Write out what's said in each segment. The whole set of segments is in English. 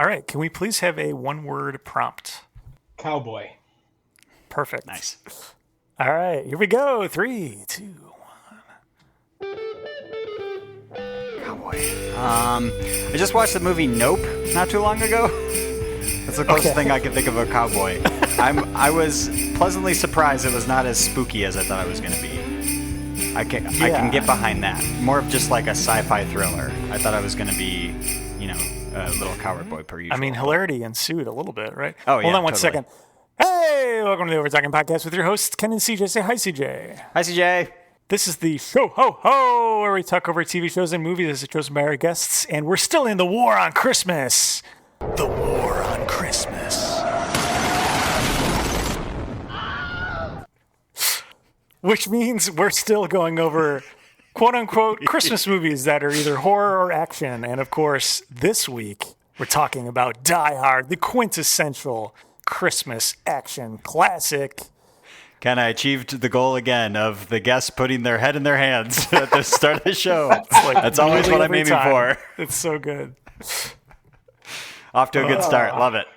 All right. Can we please have a one-word prompt? Cowboy. Perfect. Nice. All right. Here we go. 3, 2, 1. Cowboy. I just watched the movie Nope not too long ago. That's the closest thing I can think of a cowboy. I was pleasantly surprised it was not as spooky as I thought it was going to be. I can get behind that. More of just like a sci-fi thriller. I thought I was going to be, a little cowboy per usual. I mean, hilarity ensued a little bit, right? Oh, yeah. Hold on one totally. second. Hey, welcome to the Overtalking Podcast with your hosts, Ken and CJ. Say hi, CJ. Hi, CJ. This is the show ho ho where we talk over TV shows and movies as chosen by our guests, and we're still in the war on Christmas. The war on Christmas. Which means we're still going over quote-unquote Christmas movies that are either horror or action. And, of course, this week we're talking about Die Hard, the quintessential Christmas action classic. Ken, I achieved the goal again of the guests putting their head in their hands at the start of the show. That's always what I'm aiming for. It's so good. Off to a good start. Love it.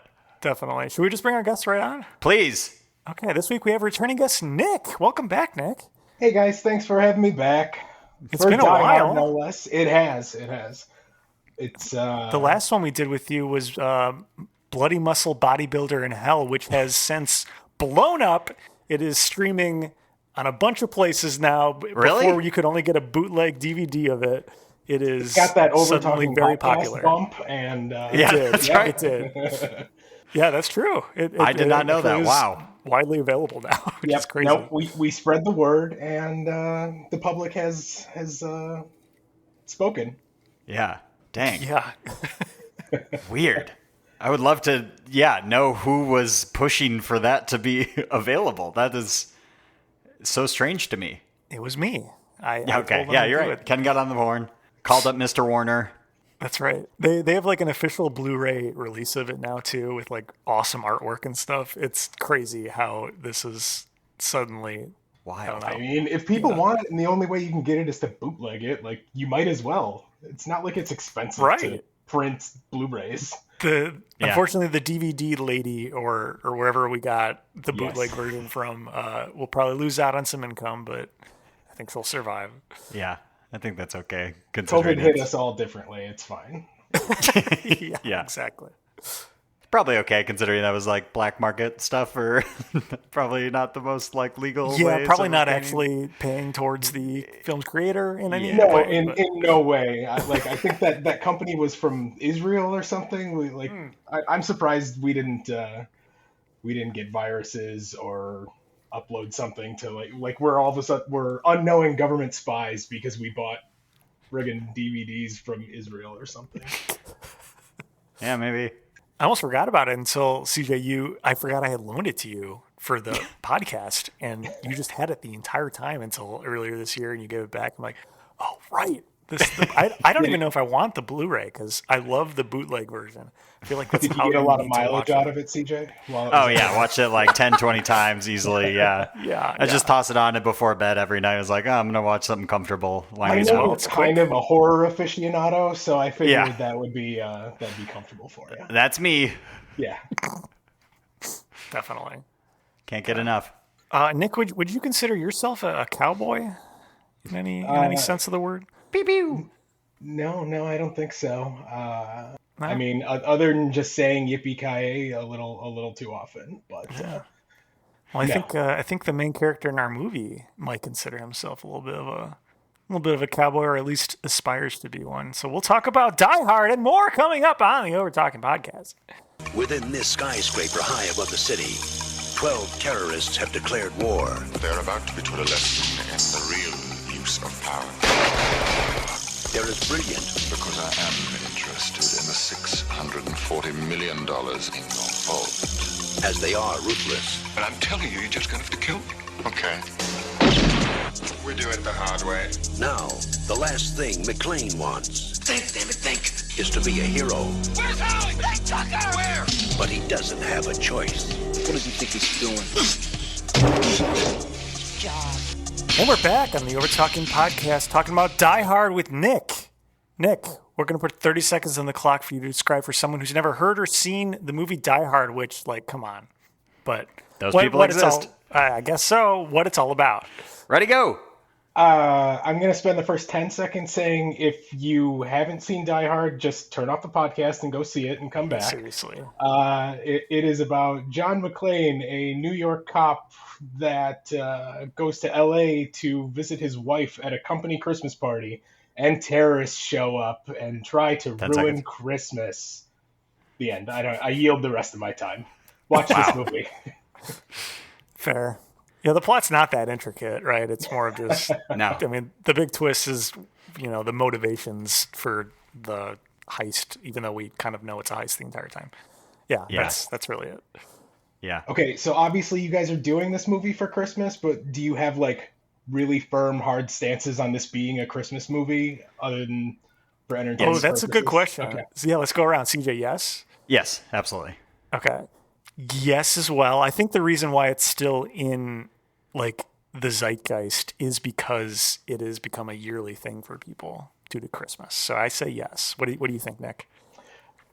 Definitely. Should we just bring our guests right on? Please. Okay, this week we have returning guest Nick. Welcome back, Nick. Hey guys, thanks for having me back. It's been a while. Hard, no less. It has. It's the last one we did with you was Bloody Muscle Bodybuilder in Hell, which has since blown up. It is streaming on a bunch of places now. Really? Before you could only get a bootleg DVD of it. It's got that suddenly Overtalking very Podcast popular. bump, and That's right. It did. Yeah, that's true. I did not know that. Wow. Widely available now, which is crazy. Nope, we spread the word, and the public has spoken. Yeah. Dang. Yeah. Weird. I would love to, know who was pushing for that to be available. That is so strange to me. It was me. I Okay. told them Yeah, to you're do right. it. Ken got on the horn, called up Mr. Warner. That's right. They have like an official Blu-ray release of it now too, with like awesome artwork and stuff. It's crazy how this is suddenly Wild. I mean, if people want it, and the only way you can get it is to bootleg it, like you might as well. It's not like it's expensive to print Blu-rays. Unfortunately, the DVD lady or wherever we got the bootleg version from will probably lose out on some income, but I think she'll survive. Yeah, I think that's okay. COVID hit us all differently. It's fine. Yeah, exactly. Probably okay, considering that was like black market stuff, or probably not the most like legal. Yeah, probably not actually paying towards the film's creator in any No, way. in no way. I think that company was from Israel or something. I'm surprised we didn't get viruses or upload something to like we're all of a sudden we're unknowing government spies because we bought friggin' DVDs from Israel or something. Yeah, maybe. I almost forgot about it until CJ, I forgot I had loaned it to you for the podcast, and you just had it the entire time until earlier this year, and you gave it back. I'm like, oh, right. I don't even know if I want the Blu-ray because I love the bootleg version. I feel like that's Did you get a lot of mileage out of it, CJ? Watched it like 10, 20 times easily, yeah. I just toss it on it before bed every night. I was like, I'm going to watch something comfortable. I know it's kind of a horror aficionado, so I figured that would be that'd be comfortable for you. That's me. Yeah. Definitely. Can't get enough. Nick, would you consider yourself a cowboy in any sense of the word? Pew pew. No, I don't think so. No? I mean, other than just saying yippee-ki-yay a little too often, but well, I think the main character in our movie might consider himself a little bit of a cowboy, or at least aspires to be one. So we'll talk about Die Hard and more coming up on the Overtalking Podcast. Within this skyscraper high above the city, 12 terrorists have declared war. They're about to be taught a lesson in the real use of power. They're as brilliant Because I am interested in the $640 million in your vault. as they are ruthless. And I'm telling you, you're just gonna have to kill me. Okay. We do it the hard way. Now, the last thing McClane wants Think, damn it, think. is to be a hero. Where's Holly? Hey, Tucker! Where? But he doesn't have a choice. What does he think he's doing? And we're back on the Overtalking Podcast talking about Die Hard with Nick. Nick, we're going to put 30 seconds on the clock for you to describe for someone who's never heard or seen the movie Die Hard, which, like, come on. But those people exist. I guess so. What it's all about. Ready, go. I'm going to spend the first 10 seconds saying if you haven't seen Die Hard, just turn off the podcast and go see it and come back. Seriously. It is about John McClane, a New York cop that goes to L.A. to visit his wife at a company Christmas party, and terrorists show up and try to ruin Christmas. The end. I yield the rest of my time. Watch this movie. Fair. Yeah, the plot's not that intricate, right? It's more of just... No. I mean, the big twist is, the motivations for the heist, even though we kind of know it's a heist the entire time. Yeah. That's really it. Yeah. Okay, so obviously you guys are doing this movie for Christmas, but do you have, like, really firm, hard stances on this being a Christmas movie, other than for entertainment that's purposes? a good question. Okay. So, yeah, let's go around. CJ, yes? Yes, absolutely. Okay. Yes as well. I think the reason why it's still in, like, the zeitgeist is because it has become a yearly thing for people due to Christmas. So I say yes. What do you think, Nick?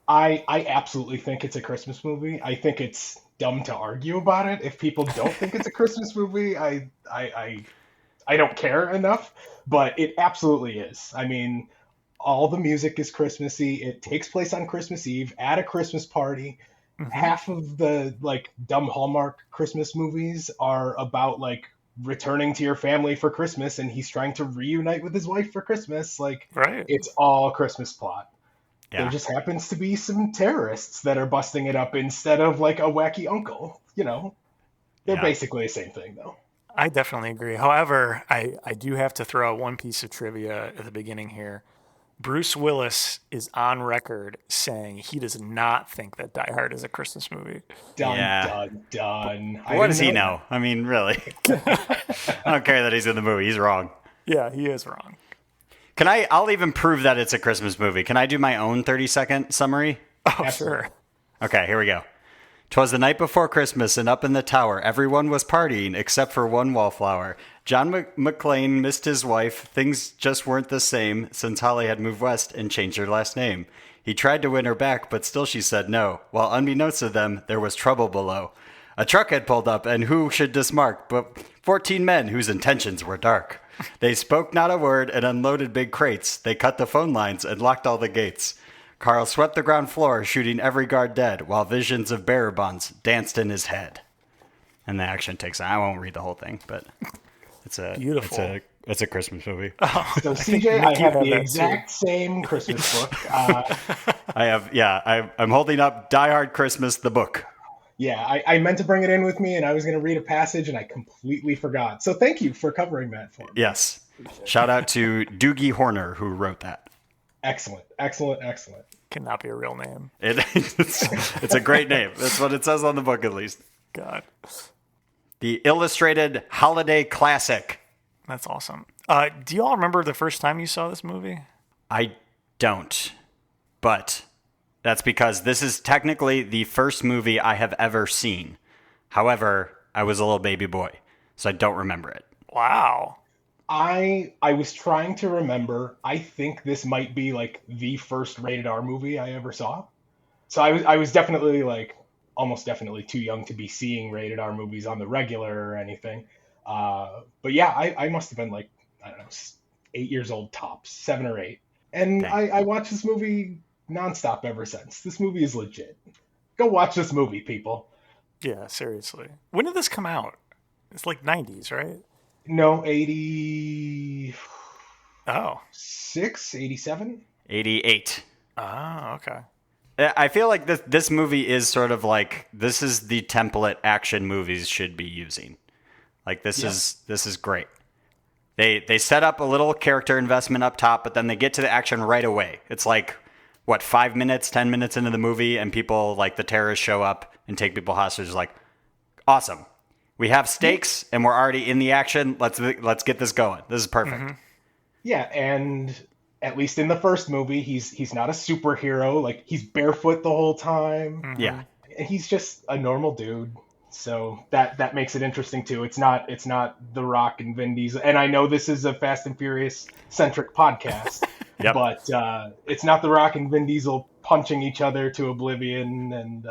I absolutely think it's a Christmas movie. I think it's dumb to argue about it. If people don't think it's a Christmas movie, I don't care enough, but it absolutely is. I mean, all the music is Christmassy. It takes place on Christmas Eve at a Christmas party. Mm-hmm. Half of the, like, dumb Hallmark Christmas movies are about, like, returning to your family for Christmas, and he's trying to reunite with his wife for Christmas. Like, right. It's all Christmas plot. Yeah. There just happens to be some terrorists that are busting it up instead of, like, a wacky uncle. They're basically the same thing, though. I definitely agree. However, I do have to throw out one piece of trivia at the beginning here. Bruce Willis is on record saying he does not think that Die Hard is a Christmas movie. Done. What does he know? I mean, really? I don't care that he's in the movie. He's wrong. Yeah, he is wrong. I'll even prove that it's a Christmas movie. Can I do my own 30-second summary? Oh, sure. Okay, here we go. 'Twas the night before Christmas, and up in the tower, everyone was partying except for one wallflower. John McClane missed his wife. Things just weren't the same since Holly had moved west and changed her last name. He tried to win her back, but still she said no, while unbeknownst to them, there was trouble below. A truck had pulled up, and who should dismark but 14 men whose intentions were dark. They spoke not a word and unloaded big crates. They cut the phone lines and locked all the gates. Carl swept the ground floor, shooting every guard dead, while visions of bearer bonds danced in his head. And the action takes on. I won't read the whole thing, but it's beautiful. It's a Christmas movie. So CJ, I have the exact same Christmas book. I have, I'm holding up Die Hard Christmas, the book. Yeah, I meant to bring it in with me, and I was going to read a passage, and I completely forgot. So thank you for covering that for me. Yes. Shout out to Doogie Horner, who wrote that. Excellent. Cannot be a real name. It's a great name. That's what it says on the book, at least. God. The Illustrated Holiday Classic. That's awesome. Do you all remember the first time you saw this movie? I don't. But that's because this is technically the first movie I have ever seen. However, I was a little baby boy, so I don't remember it. Wow. I was trying to remember. I think this might be, like, the first rated R movie I ever saw. So I was definitely, like, almost definitely too young to be seeing rated R movies on the regular or anything. But yeah, I must have been, like, I don't know, 8 years old tops, 7 or 8. And I watched this movie nonstop ever since. This movie is legit. Go watch this movie, people. Yeah, seriously. When did this come out? It's like 90s, right? No, 80... Oh. 87? 88. Oh, okay. I feel like this movie is sort of like, this is the template action movies should be using. Like, this is great. They set up a little character investment up top, but then they get to the action right away. It's like, 5 minutes, 10 minutes into the movie, and people, like, the terrorists show up and take people hostage. Like, awesome. We have stakes, and we're already in the action. Let's get this going. This is perfect. Mm-hmm. Yeah, and at least in the first movie, he's not a superhero. Like, he's barefoot the whole time. Mm-hmm. Yeah, and he's just a normal dude. So that makes it interesting too. It's not The Rock and Vin Diesel. And I know this is a Fast and Furious centric podcast, Yep. But it's not The Rock and Vin Diesel punching each other to oblivion and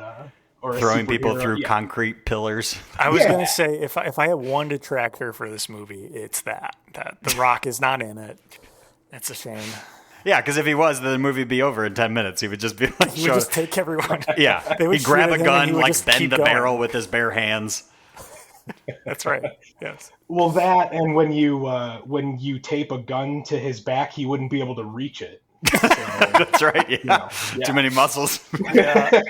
or Throwing people superhero. through concrete pillars. I was going to say, if I had one detractor for this movie, it's that The Rock is not in it. It's a shame. Yeah, because if he was, the movie would be over in 10 minutes. He would just be like, He would just take everyone. yeah. They would He'd grab shoot a at him and gun, he would like just bend keep the going. barrel with his bare hands. That's right. Yes. Well, that and when you tape a gun to his back, he wouldn't be able to reach it. So, That's right. Yeah. yeah. Too many muscles. Yeah.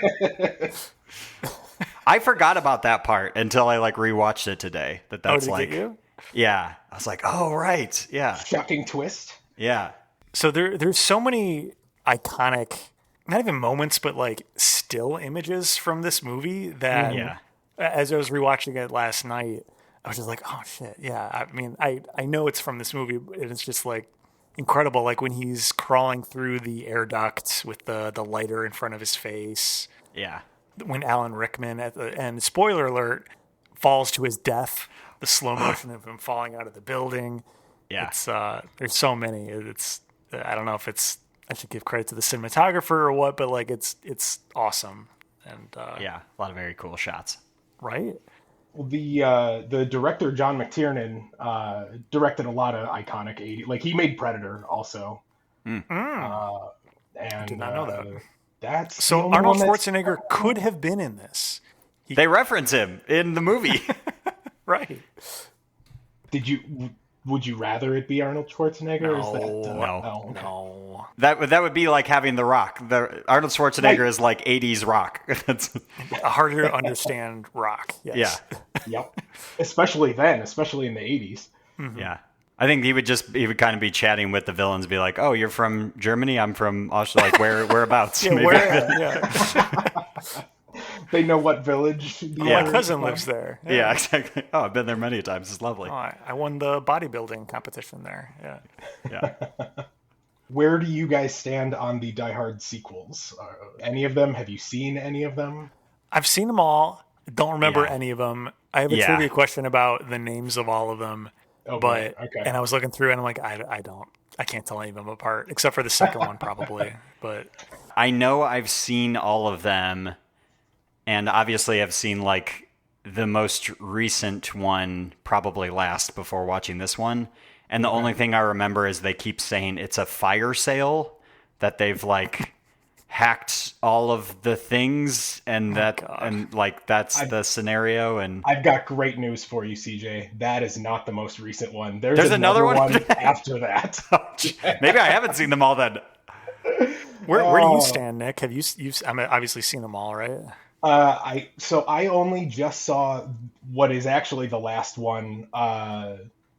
I forgot about that part until I like rewatched it today. That's Did it like, get you? yeah. I was like, oh right, yeah, shocking twist. yeah, So there's so many iconic, not even moments, but like still images from this movie that yeah. as I was rewatching it last night, I was just like, oh shit. Yeah. I mean, I know it's from this movie, and it's just like incredible. Like when he's crawling through the air duct with the lighter in front of his face. Yeah. When Alan Rickman at the end, spoiler alert, falls to his death, the slow motion of him falling out of the building. Yeah. It's there's so many. It's I don't know if I should give credit to the cinematographer or what, but like it's awesome. And Yeah. A lot of very cool shots. right? Well, the director John McTiernan directed a lot of iconic 80s. Like he made Predator also. And Did not know that. That's the So only Arnold one that's- Schwarzenegger could have been in this. They reference him in the movie. Right. Would you rather it be Arnold Schwarzenegger? Or is that, No. oh, okay. No. That would be like having The Rock. The Arnold Schwarzenegger is like 80s rock. That's, A harder to understand rock. Yes. yeah. Yep. Especially then, especially in the 80s. Yeah. I think he would kind of be chatting with the villains, be like, "Oh, you're from Germany. I'm from Austria. Like whereabouts?" Yeah, Maybe. yeah. They know what village. The My other- cousin lives there. Yeah, exactly. Oh, I've been there many times. It's lovely. Oh, I won the bodybuilding competition there. Yeah. Yeah. Where do you guys stand on the Die Hard sequels? Any of them? Have you seen any of them? I've seen them all. Don't remember Yeah. any of them. I have a Yeah. trivia question about the names of all of them. Oh, But boy. Okay. and I was looking through and I'm like, I can't tell any of them apart except for the second one probably. But I know I've seen all of them, and obviously I've seen like the most recent one probably last before watching this one. And the only thing I remember is they keep saying it's a fire sale, that they've like hacked all of the things, and that's the scenario. And I've got great news for you, CJ. That is not the most recent one. There's another one? after that. maybe I haven't seen them all then. where do you stand, Nick? Have you've I mean, obviously seen them all, right? I only just saw what is actually the last one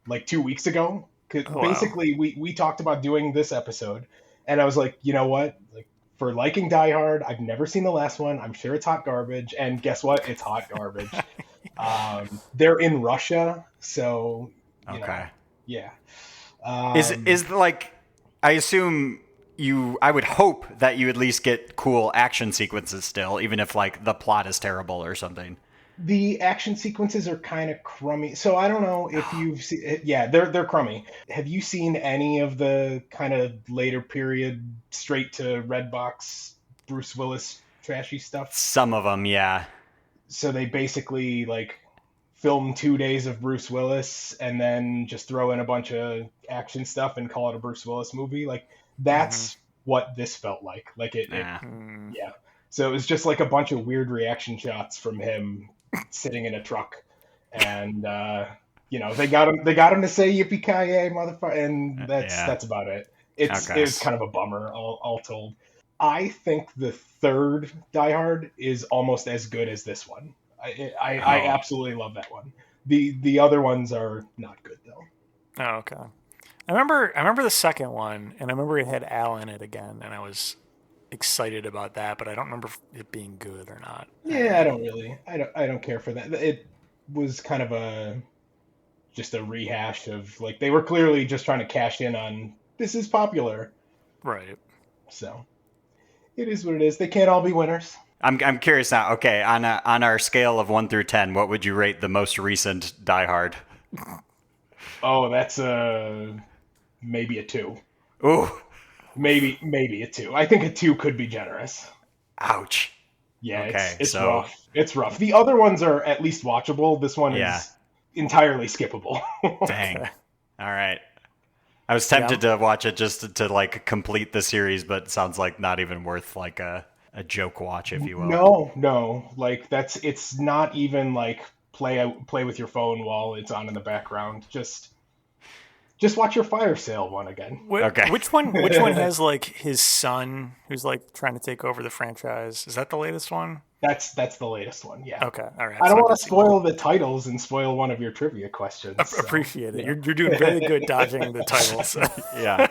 like 2 weeks ago. 'Cause basically we talked about doing this episode, and I was like, you know what? Like for liking Die Hard, I've never seen the last one. I'm sure it's hot garbage, and guess what? It's hot garbage. They're in Russia, so you know, Okay. yeah. Is like, I assume I would hope that you at least get cool action sequences still, even if like the plot is terrible or something. The action sequences are kind of crummy. So I don't know if you've seen. Yeah, they're crummy. Have you seen any of the kind of later period, straight to Redbox, Bruce Willis trashy stuff? Some of them, yeah. So they basically like film 2 days of Bruce Willis and then just throw in a bunch of action stuff and call it a Bruce Willis movie. Like that's what this felt like. Like Yeah. yeah. So it was just like a bunch of weird reaction shots from him sitting in a truck, and they got him to say yippee ki yay motherfucker, and that's about it. It's kind of a bummer, all told. I think the third Die Hard is almost as good as this one. I absolutely love that one. The other ones are not good though. Oh, okay. I remember the second one, and I remember it had Al in it again, and I was excited about that, but I don't remember it being good or not. Yeah, I don't care for that. It was kind of just a rehash of like they were clearly just trying to cash in on this is popular. Right. So it is what it is. They can't all be winners. I'm curious now. Okay, on our scale of 1 through 10, what would you rate the most recent Die Hard? Oh, that's maybe a 2. Ooh. Maybe a 2. I think a 2 could be generous. Ouch. Yeah, Okay, it's so- rough. It's rough. The other ones are at least watchable. This one is entirely skippable. Dang. All right. I was tempted to watch it just to like complete the series, but it sounds like not even worth like a joke watch, if you will. No. Like it's not even like play with your phone while it's on in the background. Just watch your fire sale one again. Okay. Which one has like his son who's like trying to take over the franchise? Is that the latest one? That's the latest one. Yeah. Okay. All right. I So don't want can to see spoil the titles and spoil one of your trivia questions. so. Appreciate it. You're doing very good dodging the titles. Yeah.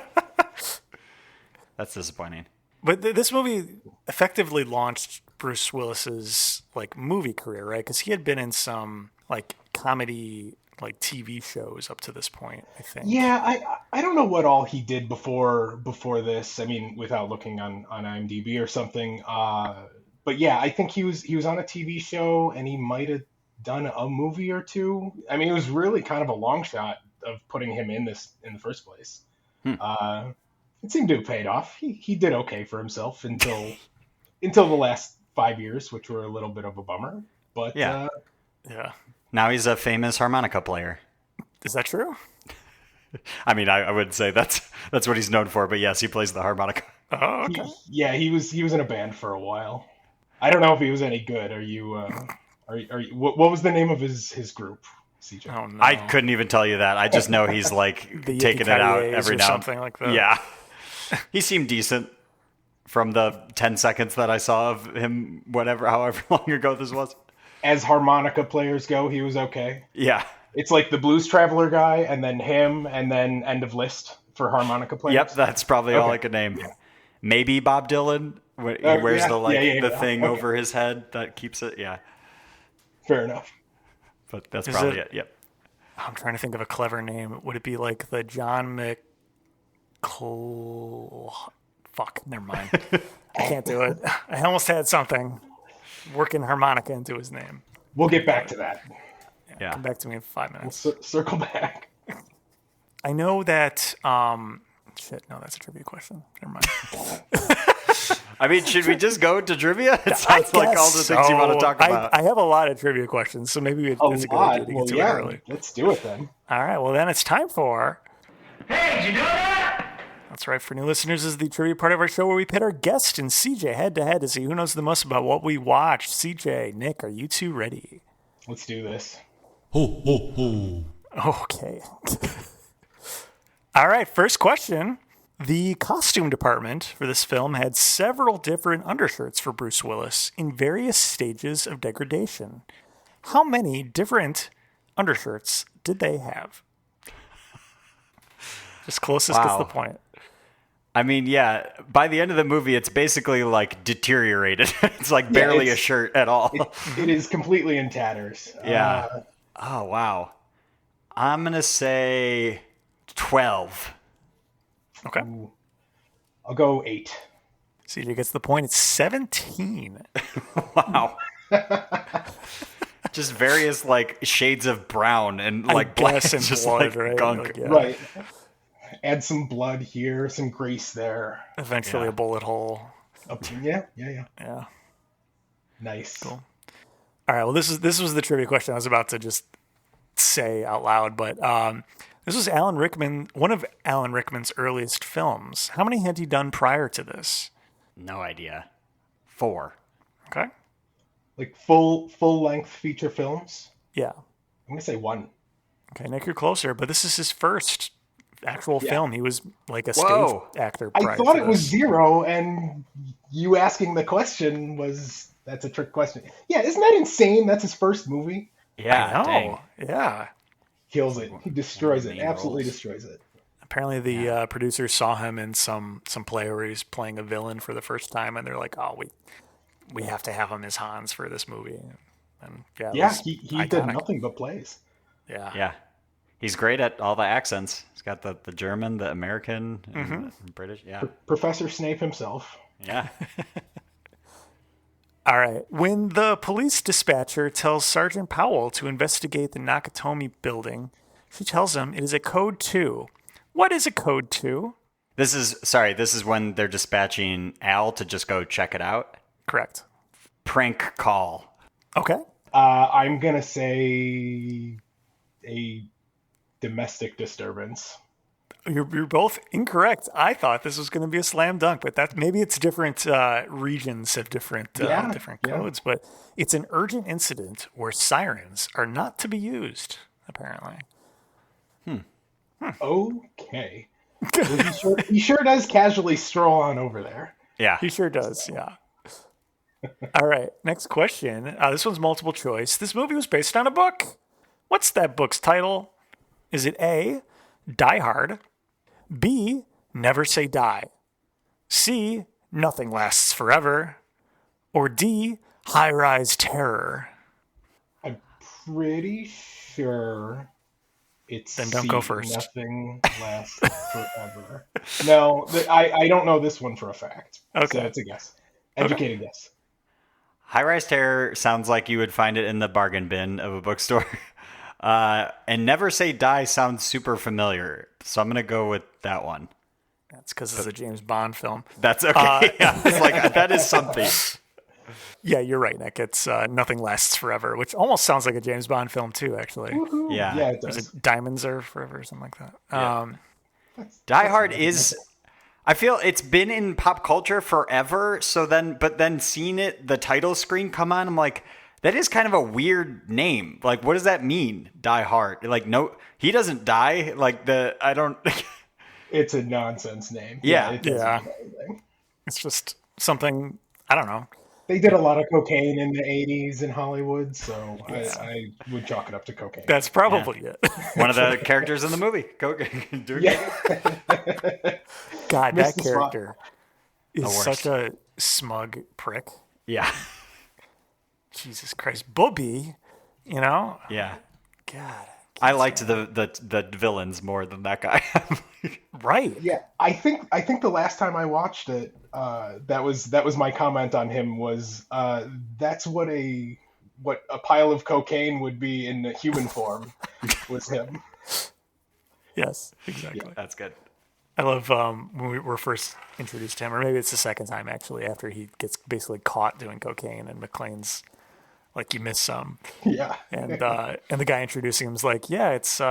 That's disappointing. But this movie effectively launched Bruce Willis's like movie career, right? Because he had been in some like comedy like TV shows up to this point, I think. Yeah, I don't know what all he did before this. I mean, without looking on IMDb or something. But yeah, I think he was on a TV show and he might have done a movie or two. I mean, it was really kind of a long shot of putting him in this in the first place. It seemed to have paid off. He did okay for himself until the last 5 years, which were a little bit of a bummer. But Yeah. Now he's a famous harmonica player. Is that true? I mean, I would say that's what he's known for, but yes, he plays the harmonica. Oh, okay. he was in a band for a while. I don't know if he was any good. Are you? What was the name of his group? CJ. Oh no. I couldn't even tell you that. I just know he's like The taking it out Yippee-ki-yays every or now something like that. Yeah. He seemed decent from the 10 seconds that I saw of him, however long ago this was. As harmonica players go, he was okay. Yeah. It's like the Blues Traveler guy, and then him, and then end of list for harmonica players. Yep, that's probably all I could name. Maybe Bob Dylan. He wears the thing over his head that keeps it. Yeah. Fair enough. But that's Is probably it- it. Yep. I'm trying to think of a clever name. Would it be like the John Fuck, never mind. I can't do it. I almost had something. Working harmonica into his name. We'll get back to that. Yeah. Come back to me in 5 minutes. Circle back. I know that. Shit, no, that's a trivia question. Never mind. I mean, should we just go to trivia? It sounds like all the things you want to talk about. I have a lot of trivia questions, so maybe it's a good idea to get to it early. Let's do it then. All right, well then it's time for. Hey, did you know that? That's right. For new listeners, this is the trivia part of our show where we pit our guest and CJ head to head to see who knows the most about what we watched. CJ, Nick, are you two ready? Let's do this. Ho, ho, ho. Okay. All right, first question. The costume department for this film had several different undershirts for Bruce Willis in various stages of degradation. How many different undershirts did they have? Just closest gets the point. I mean, yeah, by the end of the movie, it's basically like deteriorated. It's like barely a shirt at all. It is completely in tatters. Yeah. Oh, wow. I'm going to say 12. Okay. I'll go 8. CJ gets the point. It's 17. Wow. Just various like shades of brown and like black guess, and just blood, like right? gunk. Like, yeah. Right. Add some blood here, some grease there. Eventually a bullet hole. Yeah. Yeah. Nice. Cool. All right. Well, this was the trivia question I was about to just say out loud, but this was Alan Rickman, one of Alan Rickman's earliest films. How many had he done prior to this? No idea. 4. Okay. Like full length feature films. Yeah. I'm gonna say 1. Okay, Nick, you're closer, but this is his first actual film. He was like a Whoa. stage actor. I prior thought to it was this. 0, and you asking the question that's a trick question. Yeah, isn't that insane? That's his first movie. Yeah, I dang. know. Yeah. Kills it. He destroys it. Main Absolutely roles. destroys it. Apparently, the producers saw him in some play where he's playing a villain for the first time, and they're like, "Oh, we have to have him as Hans for this movie." And it Yeah, was he did iconic. nothing but plays. Yeah. Yeah. He's great at all the accents. He's got the German, the American, and the British. Yeah. Professor Snape himself. Yeah. All right. When the police dispatcher tells Sergeant Powell to investigate the Nakatomi building, she tells him it is a code 2. What is a code 2? This is when they're dispatching Al to just go check it out. Correct. Prank call. Okay. I'm going to say a domestic disturbance. You're both incorrect. I thought this was going to be a slam dunk, but maybe it's different regions have different codes. But it's an urgent incident where sirens are not to be used, apparently. Okay. Well, he sure does casually stroll on over there. Yeah. He sure does, yeah. All right, next question. This one's multiple choice. This movie was based on a book. What's that book's title? Is it A, Die Hard, B, Never Say Die, C, Nothing Lasts Forever, or D, High Rise Terror? I'm pretty sure it's Then don't C, go first. Nothing lasts forever. No, I don't know this one for a fact. Okay. So it's a guess. Educated guess. High Rise Terror sounds like you would find it in the bargain bin of a bookstore. And Never Say Die sounds super familiar. So I'm going to go with that one. That's because it's a James Bond film. That's okay. Yeah, it's like, that is something. Yeah, you're right, Nick. It's Nothing Lasts Forever, which almost sounds like a James Bond film, too, actually. Woo-hoo. Yeah. Yeah, it Is does. it Diamonds Are Forever or something like that? Yeah. Die Hard is... I feel it's been in pop culture forever. But then seeing the title screen come on, I'm like, that is kind of a weird name. Like, what does that mean? Die Hard. Like, no, he doesn't die. Like I don't. It's a nonsense name. Yeah. It doesn't Yeah. mean anything. It's just something, I don't know. They did a lot of cocaine in the 80s in Hollywood, so I would chalk it up to cocaine. That's probably it. One of the characters in the movie. God, that Mr. character is worst. such a smug prick. Yeah. Jesus Christ. Bobby, you know? Yeah. God. I liked the villains more than that guy. Right. Yeah, I think the last time I watched it, that was my comment on him was that's what a pile of cocaine would be in the human form was him. Yes, exactly. That's good. I love when we were first introduced to him, or maybe it's the second time actually, after he gets basically caught doing cocaine and McClane's like, you missed some. Yeah. And the guy introducing him is like, yeah, it's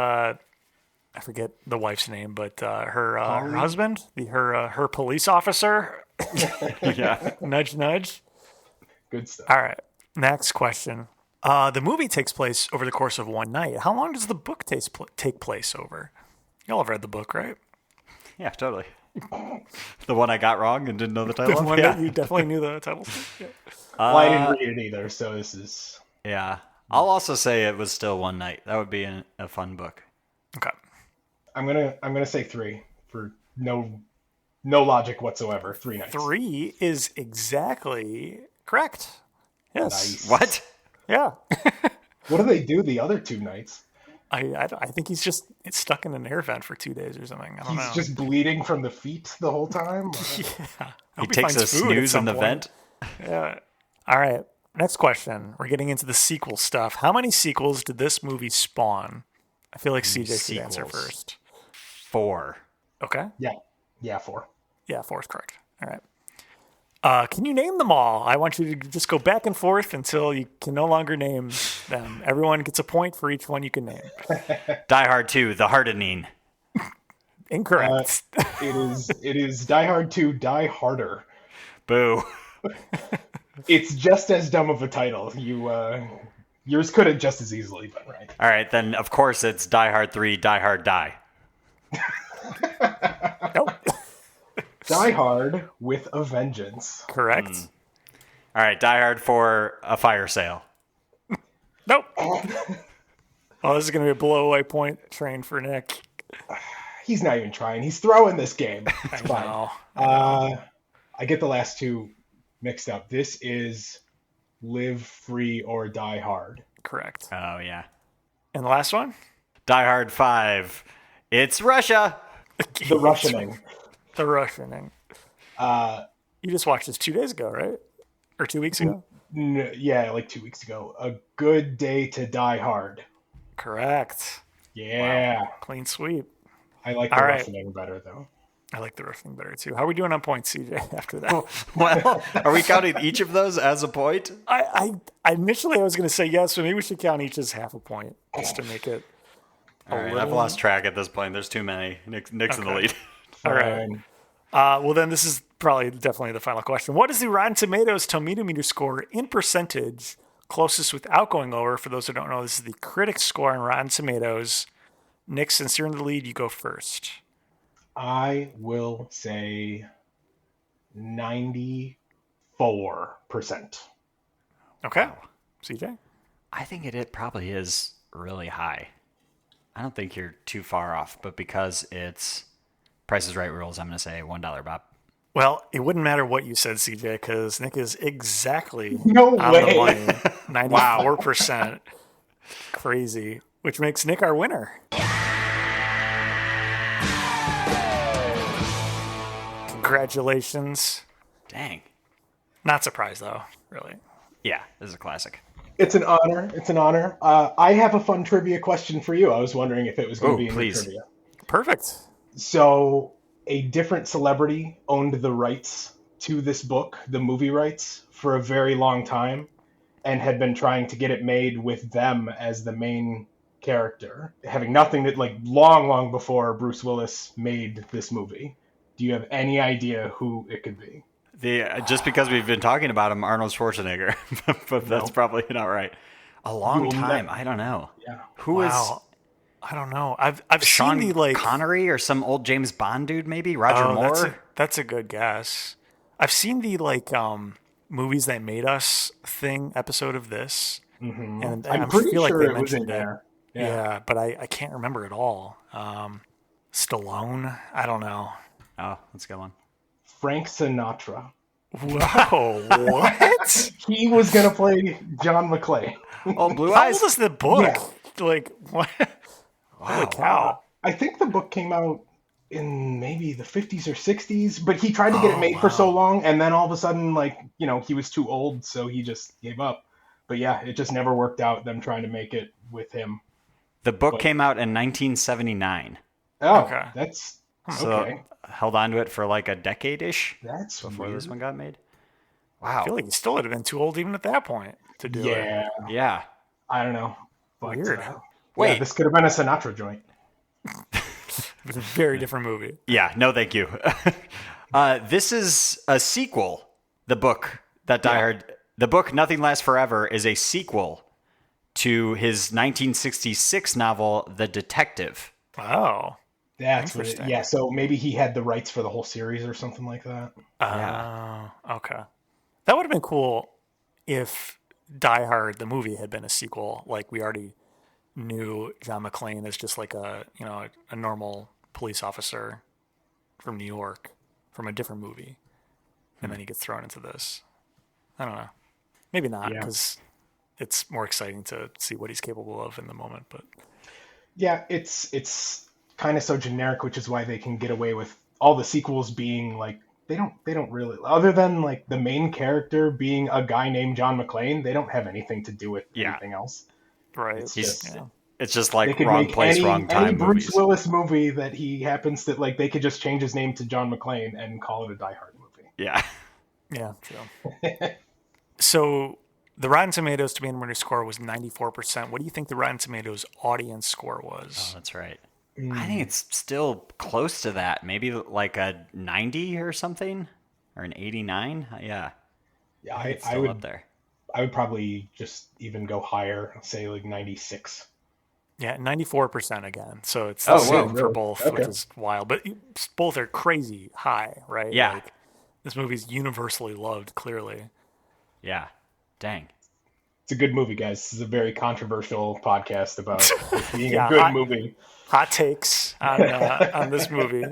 I forget the wife's name, but her husband, her police officer. Yeah. Nudge, nudge. Good stuff. All right. Next question. The movie takes place over the course of one night. How long does the book take place over? Y'all have read the book, right? Yeah, totally. The one I got wrong and didn't know the title. The of? one Yeah. that you definitely knew the title. Yeah. Well, I didn't read it either, so this is... Yeah. I'll also say it was still one night. That would be a fun book. Okay. I'm gonna say 3 for no logic whatsoever. 3 nights. 3 is exactly correct. Yes. Nice. What? Yeah. What do they do the other 2 nights? I think he's just stuck in an air vent for 2 days or something. I don't know. He's just bleeding from the feet the whole time? Yeah. I He hope takes finds a food at snooze some in the point. vent. Yeah. All right. Next question. We're getting into the sequel stuff. How many sequels did this movie spawn? I feel like CJ should answer sequels. first. 4. Okay. Yeah, 4. Yeah, 4 is correct. All right. Can you name them all? I want you to just go back and forth until you can no longer name them. Everyone gets a point for each one you can name. Die Hard 2, The Hardening. Incorrect. It is Die Hard 2, Die Harder. Boo. It's just as dumb of a title. Yours could have just as easily been right. All right, then of course it's Die Hard 3, Die Hard Die. Nope. Die Hard with a Vengeance. Correct. All right, Die Hard 4, A Fire Sale. Nope. Oh, this is going to be a blow away point train for Nick. He's not even trying. He's throwing this game. It's fine. No. I get the last 2 mixed up. This is Live Free or Die Hard. Correct. Oh, yeah. And the last one? Die Hard 5, It's Russia. The Russianing. The Russianing. You just watched this 2 days ago, right? Or 2 weeks ago? Yeah, like 2 weeks ago. A Good Day to Die Hard. Correct. Yeah. Clean sweep. I like the All right. Russianing better, though. I like the roofing better too. How are we doing on points, CJ? After that, Well, are we counting each of those as a point? I initially I was going to say yes, but maybe we should count each as half a point just to make it. All right, I've lost track at this point. There's too many. Nick's in the lead. All right. Well, then this is probably definitely the final question. What is the Rotten Tomatoes Tomato Meter score in percentage closest without going over? For those who don't know, this is the critic score on Rotten Tomatoes. Nick, since you're in the lead, you go first. I will say 94%. Okay. CJ? I think it probably is really high. I don't think you're too far off, but because it's Price is Right rules, I'm going to say $1, Bob. Well, it wouldn't matter what you said, CJ, because Nick is exactly No on way. the money. 94%. Crazy. Which makes Nick our winner. Congratulations. Dang. Not surprised, though, really. Yeah, this is a classic. It's an honor. It's an honor. I have a fun trivia question for you. I was wondering if it was going to be in the trivia. Perfect. So, a different celebrity owned the rights to this book, the movie rights, for a very long time, and had been trying to get it made with them as the main character, having nothing that, like, long before Bruce Willis made this movie. Do you have any idea who it could be? Just because we've been talking about him, Arnold Schwarzenegger, but that's probably not right. A long time. I don't know. Yeah. Who is I don't know. I've Sean seen the Connery or some old James Bond dude? Maybe Roger Moore. That's a good guess. I've seen the movies that made us episode of this, and I'm I pretty feel sure like they it was in mentioned it. there. Yeah, but I can't remember at all. Stallone? I don't know. Oh, that's a good one. Frank Sinatra. Whoa, what? He was going to play John McClane. Oh, Blue How Eyes? old is the book? Yeah. Like, what? Holy cow. I think the book came out in maybe the 50s or 60s, but he tried to get it made for so long, and then all of a sudden, he was too old, so he just gave up. But yeah, it just never worked out, them trying to make it with him. The book came out in 1979. Oh, Okay. that's So okay. held on to it for like a decade-ish That's before weird. this one got made. I feel like he still would have been too old even at that point to do it. Yeah, Yeah. I don't know. But, Weird. Wait. Yeah, this could have been a Sinatra joint. It was a very different movie. Yeah, no thank you. This is a sequel. The book that Die Hard... The book Nothing Lasts Forever is a sequel to his 1966 novel, The Detective. Oh. That's what Interesting. yeah, so maybe he had the rights for the whole series or something like that. Okay. That would have been cool if Die Hard, the movie, had been a sequel. Like, we already knew John McClane as just like a normal police officer from New York from a different movie. And then he gets thrown into this. I don't know. Maybe not, because it's more exciting to see what he's capable of in the moment. But Yeah, it's kind of so generic, which is why they can get away with all the sequels being like they don't really, other than like the main character being a guy named John McClane, they don't have anything to do with anything else. right, It's It's just they like could wrong make place, any, wrong time any Bruce movies. Willis movie that he happens to like, they could just change his name to John McClane and call it a Die Hard movie. Yeah. yeah, true. So the Rotten Tomatoes Tomato Meter score was 94%. What do you think the Rotten Tomatoes audience score was? Oh, that's right. I think it's still close to that. Maybe like a 90 or something, or an 89. Yeah, Yeah, it's I still would up there. I would probably just even go higher, say like 96. Yeah, 94% again. So it's Oh, the same whoa, for really? both, Okay. which is wild. But both are crazy high, right? Yeah. Like, this movie's universally loved, clearly. Yeah. Dang. It's a good movie, guys. This is a very controversial podcast about it being Yeah, a good movie. Hot takes on this movie.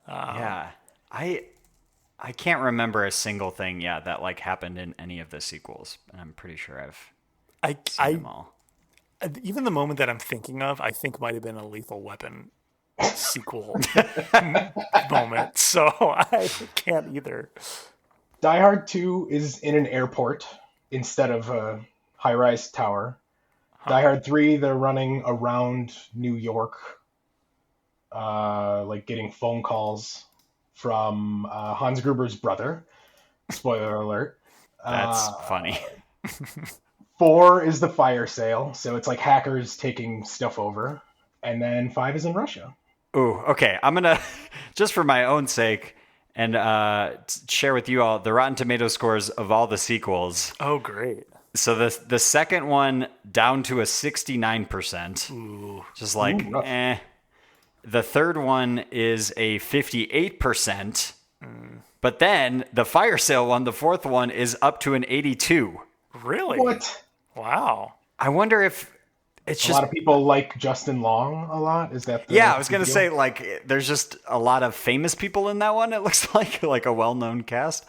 Yeah. I can't remember a single thing, that like happened in any of the sequels, and I'm pretty sure I've seen them all. Even the moment that I'm thinking of, I think might have been a Lethal Weapon sequel moment. So I can't either. Die Hard 2 is in an airport instead of a high-rise tower. Die Hard 3, they're running around New York. like getting phone calls from Hans Gruber's brother. Spoiler alert. That's funny. 4 is the fire sale, so it's like hackers taking stuff over, and then 5 is in Russia. Ooh, okay. I'm gonna just for my own sake and share with you all the Rotten Tomato scores of all the sequels. Oh, great. So the second one down to a 69%. Ooh. Just like rough. The third one is a 58%. But then the fire sale one, the fourth one, is up to an 82. Really? What? Wow. I wonder if it's A just lot of people like Justin Long a lot. Is that? I was gonna deal? say like there's just a lot of famous people in that one. It looks like a well-known cast.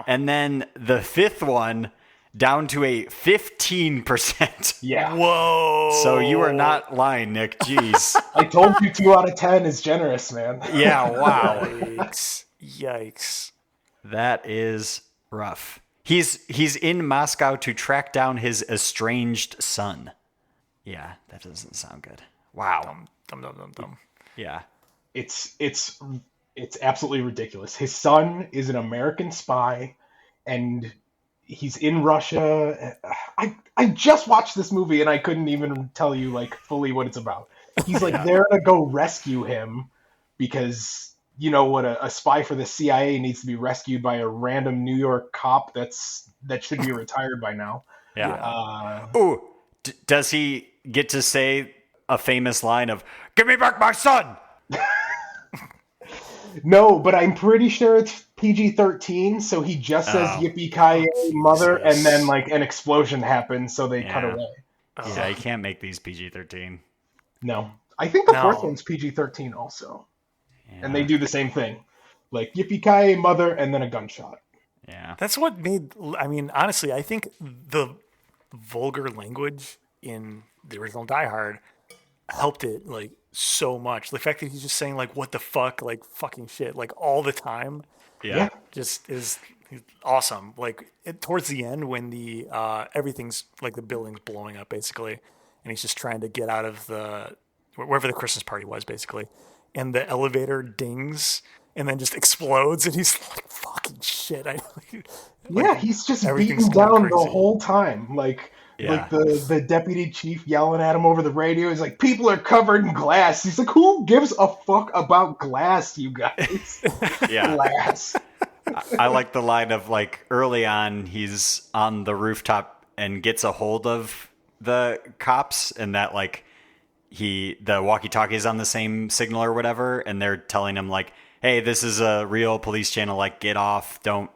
And then the fifth one down to a 15%. Yeah. Whoa. So you are not lying, Nick. Jeez. I told you 2 out of 10 is generous, man. Yeah. Wow. Yikes. That is rough. He's in Moscow to track down his estranged son. Yeah, that doesn't sound good. Wow. Dum. Yeah. It's absolutely ridiculous. His son is an American spy, and he's in Russia. I just watched this movie, and I couldn't even tell you like fully what it's about. He's like there to go rescue him because you know what a spy for the CIA needs to be rescued by a random New York cop that should be retired by now. Yeah. Ooh, does he get to say a famous line of "Give me back my son"? No, but I'm pretty sure it's PG-13, so he just says "Yippee-ki-yay, mother," and then like an explosion happens, so they cut away. Yeah, you can't make these PG-13. No, I think the fourth one's PG-13 also. And they do the same thing. Like, yippee-ki-yay, mother, and then a gunshot. Yeah. That's what made, I mean, honestly, I think the vulgar language in the original Die Hard helped it, like, so much. The fact that he's just saying, like, what the fuck, like, fucking shit, like, all the time. Yeah. Just is awesome. Like, towards the end when the, everything's, like, the building's blowing up, basically, and he's just trying to get out of wherever the Christmas party was, basically. And the elevator dings and then just explodes, and he's like, "Fucking shit!" He's just beaten down the whole time. Like the deputy chief yelling at him over the radio. He's like, "People are covered in glass." He's like, "Who gives a fuck about glass, you guys?" Yeah, glass. I like the line of like early on, he's on the rooftop and gets a hold of the cops, and that like. The walkie-talkie is on the same signal or whatever, and they're telling him like, "Hey, this is a real police channel. Like, get off. Don't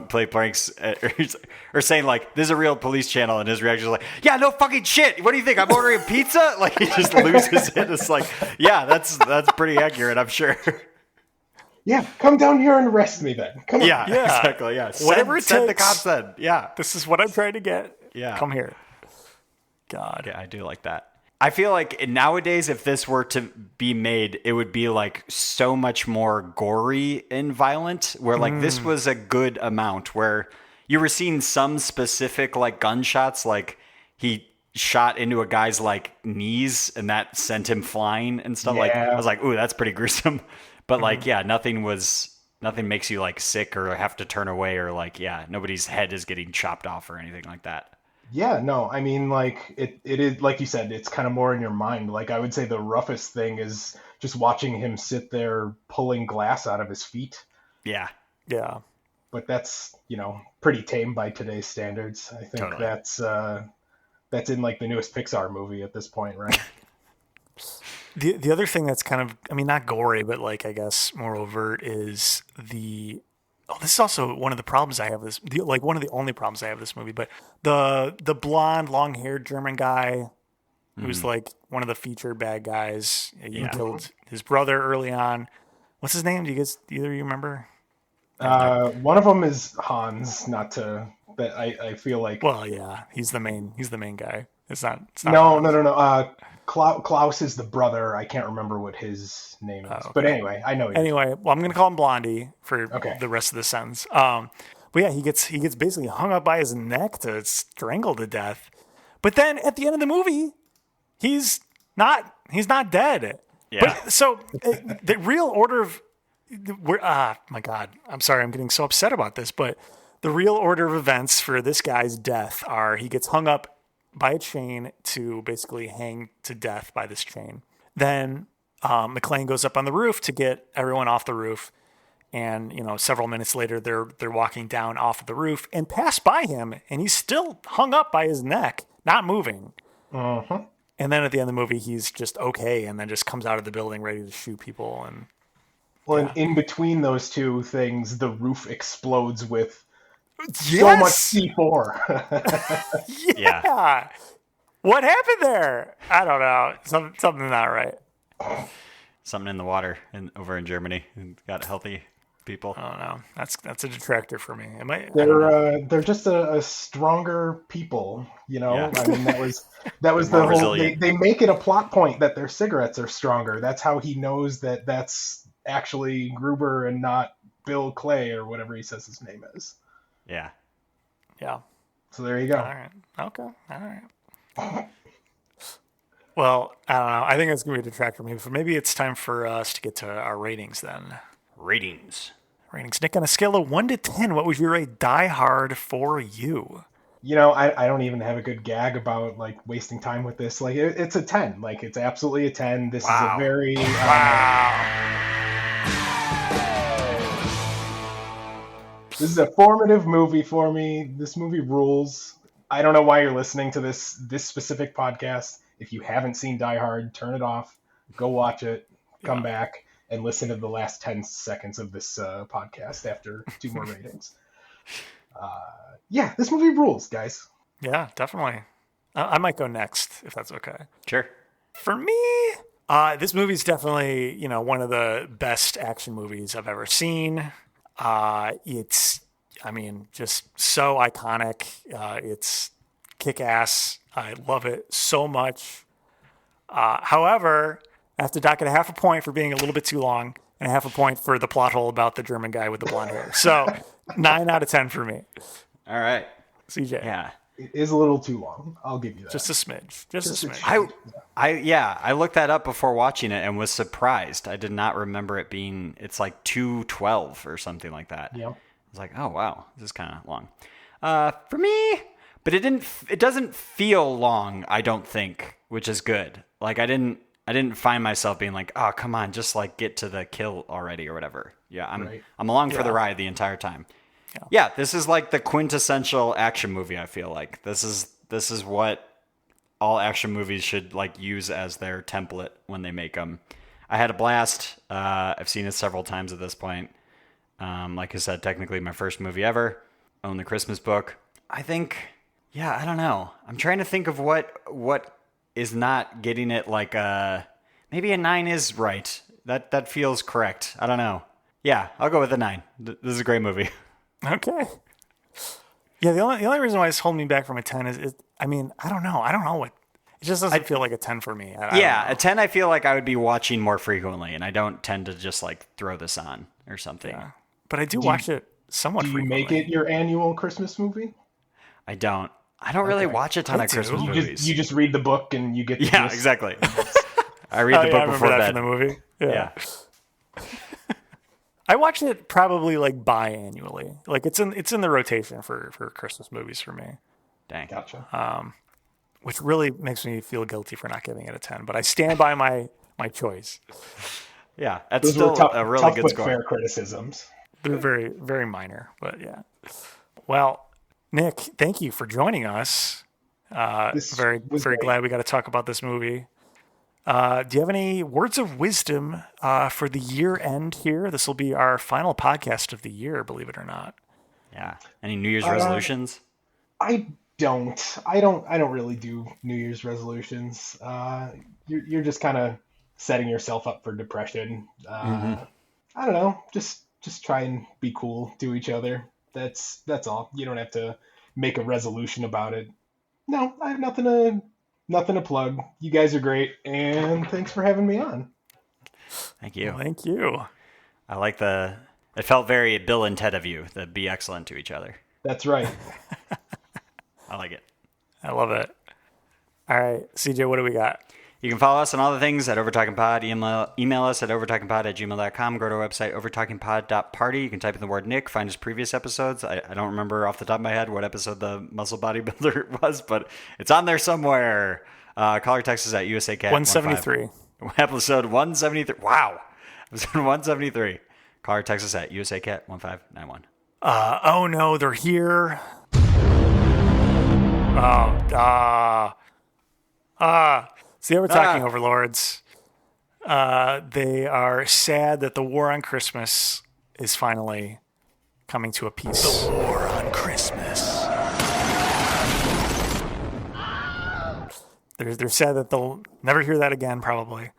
play pranks." Or saying like, "This is a real police channel," and his reaction is like, "Yeah, no fucking shit. What do you think? I'm ordering pizza?" Like he just loses it. It's like, yeah, that's pretty accurate, I'm sure. Yeah, come down here and arrest me then. Come on. Yeah, exactly. Yeah, whatever it send takes. the cops then. Yeah, this is what I'm trying to get. Yeah, come here. God, yeah, I do like that. I feel like nowadays, if this were to be made, it would be like so much more gory and violent, where like this was a good amount, where you were seeing some specific like gunshots, like he shot into a guy's like knees and that sent him flying and stuff. Like I was like, ooh, that's pretty gruesome. But like, yeah, nothing makes you like sick or have to turn away or like, yeah, nobody's head is getting chopped off or anything like that. Yeah, no, I mean, like, it is, like you said, it's kind of more in your mind. Like, I would say the roughest thing is just watching him sit there pulling glass out of his feet. Yeah. Yeah. But that's, pretty tame by today's standards. I think that's in, like, the newest Pixar movie at this point, right? The other thing that's kind of, I mean, not gory, but, like, I guess more overt is this is also one of the problems I have one of the only problems I have with this movie, but the blonde, long-haired German guy who's like one of the featured bad guys. He killed his brother early on. What's his name? Do either of you remember? One of them is Hans, but I feel like... Well, yeah, he's the main guy. It's not No. Klaus is the brother. I can't remember what his name is. Okay. But anyway, I know. Anyway, well, I'm going to call him Blondie for the rest of the sentence. But yeah, he gets basically hung up by his neck to strangle to death. But then at the end of the movie, he's not dead. Yeah. But so the real order of my God, I'm sorry, I'm getting so upset about this, but the real order of events for this guy's death are he gets hung up by a chain to basically hang to death by this chain. Then McClane goes up on the roof to get everyone off the roof. And, several minutes later, they're walking down off of the roof and pass by him, and he's still hung up by his neck, not moving. Uh-huh. And then at the end of the movie, he's just okay, and then just comes out of the building ready to shoot people. And and in between those two things, the roof explodes with yes! so much C4. Yeah. What happened there? I don't know. Something not right. Something in the water over in Germany got healthy people. I don't know. That's a detractor for me. They're just a stronger people, Yeah. I mean, that was the More whole. resilient. They make it a plot point that their cigarettes are stronger. That's how he knows that that's actually Gruber and not Bill Clay or whatever he says his name is. Yeah. Yeah. So there you go. All right. Okay. All right. Well, I don't know. I think it's going to be a detractor. Maybe it's time for us to get to our ratings then. Ratings. Nick, on a scale of 1 to 10, what would you rate Die Hard for you? I don't even have a good gag about wasting time with this. It's a 10. It's absolutely a 10. This is a very This is a formative movie for me. This movie rules. I don't know why you're listening to this specific podcast. If you haven't seen Die Hard, turn it off, go watch it, come back, and listen to the last 10 seconds of this podcast after 2 more ratings. This movie rules, guys. Yeah, definitely. I might go next, if that's okay. Sure. For me, this movie's definitely, one of the best action movies I've ever seen. It's, just so iconic. It's kick-ass. I love it so much. However, I have to dock it 0.5 point for being a little bit too long and 0.5 point for the plot hole about the German guy with the blonde hair. So 9 out of 10 for me. All right. CJ. Yeah. It is a little too long. I'll give you that. Just a smidge. Just a smidge. I looked that up before watching it and was surprised. I did not remember it being, it's like 2:12 or something like that. Yeah. I was like, oh wow, this is kind of long. For me, but it doesn't feel long, I don't think, which is good. I didn't find myself being like, oh, come on, just get to the kill already or whatever. Yeah, I'm along for the ride the entire time. Yeah, this is the quintessential action movie, I feel like. This is what all action movies should use as their template when they make them. I had a blast. I've seen it several times at this point. Like I said, technically my first movie ever. Own the Christmas book. I think, I don't know. I'm trying to think of what is not getting it maybe a 9 is right. That feels correct. I don't know. Yeah, I'll go with a 9. This is a great movie. Okay. Yeah, the only reason why it's holding me back from a 10 is I don't know. I don't know what. It just doesn't feel like a 10 for me. A 10 I feel like I would be watching more frequently, and I don't tend to just throw this on or something. Yeah. But I do watch it somewhat frequently. Do you make it your annual Christmas movie? I don't really watch a ton of Christmas movies. You just read the book and you get the Yeah, gist. exactly. I read the book before that bed. from the movie. Yeah. I watch it probably biannually. It's in the rotation for Christmas movies for me. Dang. Gotcha. Which really makes me feel guilty for not giving it a 10, but I stand by my choice. Yeah, that's Those still were tough, a really tough good but score. fair criticisms. They're very, very minor, but yeah. Well, Nick, thank you for joining us. Very great. glad we got to talk about this movie. Do you have any words of wisdom for the year end here? This will be our final podcast of the year, believe it or not. Yeah. Any New Year's resolutions? I don't really do New Year's resolutions. You're just kind of setting yourself up for depression. I don't know. Just try and be cool to each other. That's all. You don't have to make a resolution about it. No, I have nothing to plug. You guys are great, and thanks for having me on. Thank you. Well, thank you. I like it felt very Bill and Ted of you, to be excellent to each other. That's right. I like it. I love it. All right, CJ, what do we got? You can follow us on all the things at OvertalkingPod. Email us at overtalkingpod@gmail.com. Go to our website, overtalkingpod.party. You can type in the word Nick, find his previous episodes. I don't remember off the top of my head what episode the muscle bodybuilder was, but it's on there somewhere. Call or text us at USACat 173. Episode 173. Wow. Episode 173. Call or text us at USACat 1591. Oh no, they're here. See, we're talking overlords. They are sad that the war on Christmas is finally coming to a peace. The war on Christmas. They're sad that they'll never hear that again, probably.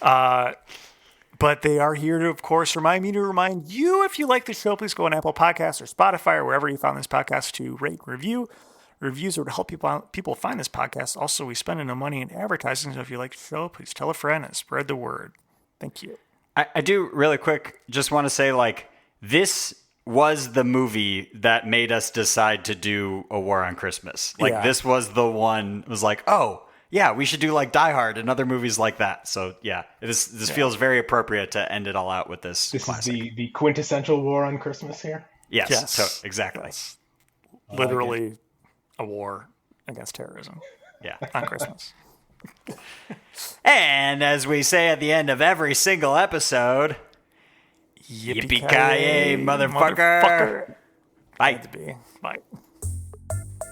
But they are here to, of course, remind you, if you like the show, please go on Apple Podcasts or Spotify or wherever you found this podcast to rate and review. Reviews would help people find this podcast. Also, we spend no money in advertising, so if you like the show, please tell a friend and spread the word. Thank you. I do really quick just want to say, like, this was the movie that made us decide to do a war on Christmas. Like, this was the one, it was like, oh, yeah, we should do like Die Hard and other movies like that. So yeah, this feels very appropriate to end it all out with this. This classic. is the quintessential war on Christmas here. Yes. So, exactly. Yes. Literally a war against terrorism. Yeah, on Christmas. And as we say at the end of every single episode, yippee-ki-yay, motherfucker. Bye. Bye.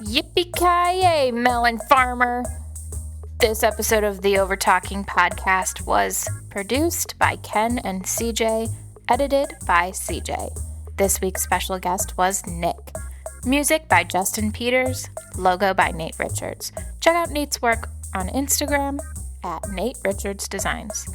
Yippee-ki-yay, melon farmer. This episode of the Overtalking Podcast was produced by Ken and CJ, edited by CJ. This week's special guest was Nick. Music by Justin Peters, logo by Nate Richards. Check out Nate's work on Instagram at Nate Richards Designs.